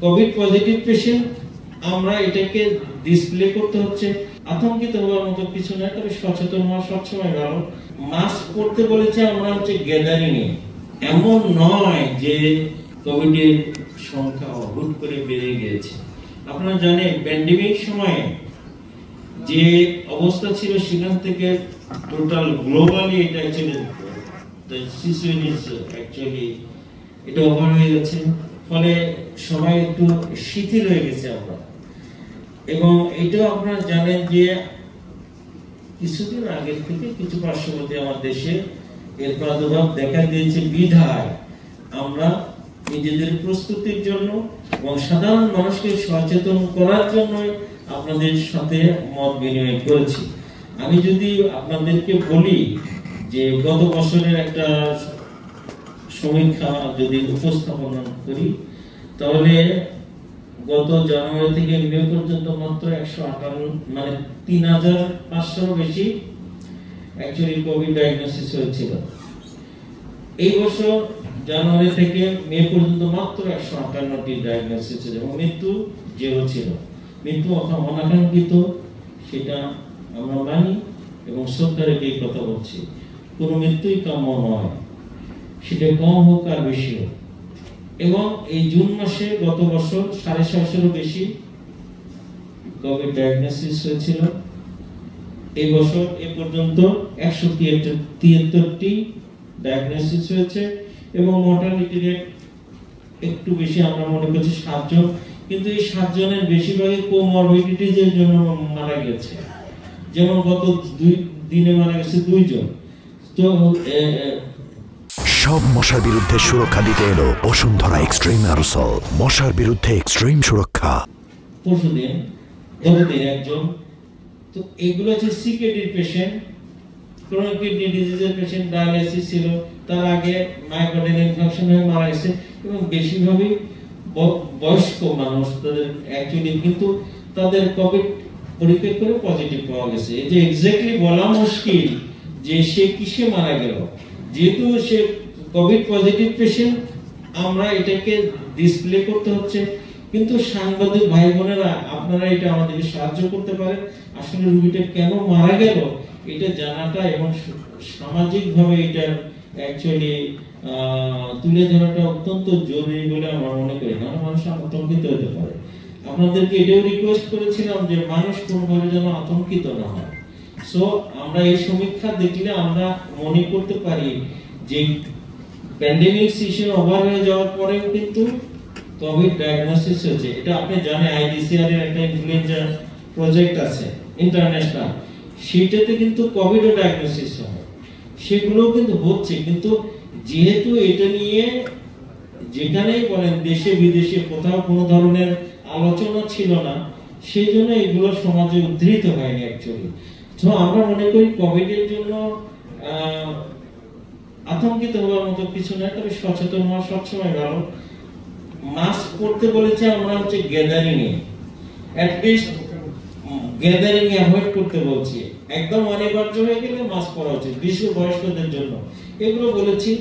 Covid positive patient আমরা এটাকে display করতে হচ্ছে। আতঙ্কিত হওয়ার মতো কিছু না, তবে সচেতন হওয়া সবসময় ভালো। মাস্ক পরতে বলেছে আমরা হচ্ছে গ্যাদারিং এ, এমন নয় যে কোভিড এর সংখ্যা হুট করে বেড়ে গিয়েছে। আপনারা জানেন প্যান্ডেমিক সময়ে যে অবস্থা ছিল সেখান থেকে টোটাল গ্লোবালি এটা অ্যাকচুয়ালি এটা ওভার হয়ে যাচ্ছে, ফলে সবাই একটু শিথিল হয়ে গেছে আমরা। এবং এটাও আপনারা জানেন যে কিছুদিন আগে থেকে কিছু পার্শ্ববর্তী আমার দেশে এর প্রাদুর্ভাব দেখা দিয়েছে বিধায় আমরা নিজেদের প্রস্তুতির জন্য এবং সাধারণ মানুষকে সচেতন করার জন্য আপনাদের সাথে মত বিনিময় করেছি। আমি যদি আপনাদেরকে বলি যে গত বছরের একটা সমীক্ষা যদি উপস্থাপন করি, তাহলে গত জানুয়ারি থেকে মে পর্যন্ত মাত্র 158 মানে 3500 বেশি অ্যাকচুয়ালি কোভিড ডায়াগনোসিস হয়েছিল। এই বছর জানুয়ারি থেকে মে পর্যন্ত মাত্র 158টি ডায়াগনোসিস হয়েছে এবং মৃত্যু যেও ছিল। মৃত্যু অনাকাঙ্ক্ষিত, সেটা আমরা মানি এবং সরকারের এই কথা বলছি। কোনো মৃত্যুই কাম্য নয়, সেটা কম হোক আর বেশি হোক। এবং এই জুন মাসে গত বছর 750 বেশি কোভিড ডায়াগনোসিস হয়েছিল। এই বছর এ পর্যন্ত 173টি ডায়াগনোসিস হয়েছে এবং মর্টালিটি রেট একটু বেশি, আমরা মনে করছি 7 জন, কিন্তু এই 7 জনের বেশিরভাগই কোমরবিডিটিজের জন্য মারা গেছে। যেমন গত 2 দিনে মারা গেছে 2 জন। তো সব মশার বিরুদ্ধে সুরক্ষা দিতে এলো বসুন্ধরা এক্সট্রিম অ্যারোসল, মশার বিরুদ্ধে এক্সট্রিম সুরক্ষা। পরশুদিন একজন, তো এগুলো হচ্ছে সিকেডির পেশেন্ট, ক্রনিক কিডনি ডিজিজের পেশেন্ট, ডায়ালিসিস ছিল, তার আগে মায়োকার্ডিয়াল ইনফেকশন হয়ে মারা গেছে এবং বেশিরভাগই বয়স্ক মানুষ। তাদের অ্যাকচুয়ালি কিন্তু তাদের কোভিড পরীক্ষা করে পজিটিভ পাওয়া গেছে। এই যে এক্স্যাক্টলি বলা মুশকিল যে সে কিসে মারা গেল, যেহেতু সে কোভিড পজিটিভ পেশেন্ট আমরা এটাকে ডিসপ্লে করতে হচ্ছে। কিন্তু সাংবাদিক ভাই বোনেরা, আপনারা এটা আমাদেরকে সাহায্য করতে পারেন, আসলে রোগীটা কেন মারা গেল এটা জানাটা এবং সামাজিক ভাবে এটা অ্যাকচুয়ালি তুলে ধরাটা অত্যন্ত জরুরি বলে আমরা মনে করি। না মানুষ আতঙ্কিত হতে পারে। আপনাদেরকে এটাও রিকোয়েস্ট করেছিলাম যে মানুষ কোনোভাবে যেন আতঙ্কিত না হয়। সো আমরা এই সমীক্ষা দেখলে আমরা মনে করতে পারি যে প্যান্ডেমিক সিজন ওভার হয়ে যাওয়ার পরেও কিন্তু কোভিড ডায়াগনোসিস হয়েছে। এটা আপনি জানেন আইডিসিআর এর একটা ইনফ্লুয়েঞ্জা প্রজেক্ট আছে ইন্টারন্যাশনাল, সেটাতে কিন্তু কোভিড ডায়াগনোসিস হয়, সেগুলো কিন্তু হচ্ছে। কিন্তু যেহেতু এটা নিয়ে যেখানেই বলেন দেশে বিদেশে কোথাও কোনো ধরনের আলোচনা ছিল না, সেই জন্য এগুলো সমাজে উদ্ধৃত হয়নি অ্যাকচুয়ালি। তো আমরা মনে করি কোভিড এর জন্য আতঙ্কিত হওয়ার মতো কিছু না, তবে সচেতন হওয়া সবসময় ভালো। মাস্ক পরতে বলেছে আমরা হচ্ছে গ্যাদারিং এ, অ্যাটলিস্ট গ্যাদারিং অ্যাভয়েড করতে বলছি। একদম অনিবার্য হয়ে গেলে মাস্ক পরা উচিত, বিশেষ বয়স্কদের জন্য এগুলো বলেছি।